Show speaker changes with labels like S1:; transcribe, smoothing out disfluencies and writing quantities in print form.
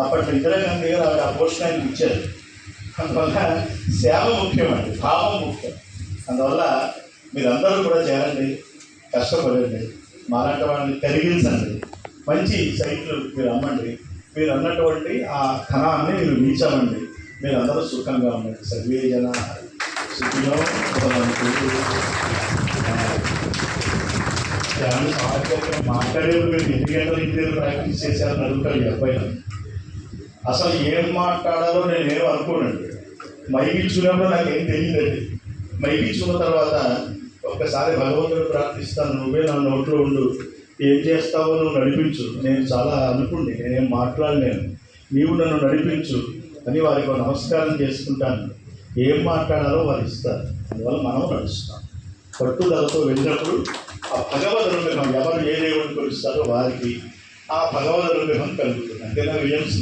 S1: అప్పట్లో ఇందిరాగాంధీ గారు ఆవిడ ఆ పోస్ట్ ఆయనకి ఇచ్చారు. అందువల్ల సేవ ముఖ్యమండి, భావం ముఖ్యం. అందువల్ల మీరందరూ కూడా చేరండి, కష్టపడండి, మాలాంటి వాళ్ళని కలిగించండి, మంచి సైట్లు మీరు అమ్మండి. మీరు అన్నటువంటి ఆ కణాన్ని మీరు రీచవండి. మీరందరూ సుఖంగా ఉండండి. సర్వే జన సుఖిలో మాట్లాడేప్పుడు మీరు ఎన్ని గంటల ఇంటి ప్రాక్టీస్ చేశారని అడుగుతారు ఈ అబ్బాయి. అసలు ఏం మాట్లాడాలో నేనేం అనుకోనండి. మైకిచ్చుకున్నప్పుడు నాకేం తెలియదండి. మైకిచ్చుకున్న తర్వాత ఒక్కసారి భగవంతుడు ప్రార్థిస్తాను, నువ్వే నా నోట్లో ఉండు, ఏం చేస్తావో నువ్వు నడిపించు. నేను చాలా అనుకుండి, నేనేం మాట్లాడలేను, నీవు నన్ను నడిపించు అని వారికి నమస్కారం చేసుకుంటాను. ఏం మాట్లాడాలో వారు ఇస్తారు. అందువల్ల మనం నడుస్తాం. పట్టుదలతో వెళ్ళినప్పుడు ఆ భగవద్ అనుగ్రహం, ఎవరు ఏ దేవుడిని కొలుస్తారో వారికి ఆ భగవద్ అనుగ్రహం కలుగుతుంది. అంతేనా విలియమ్స్?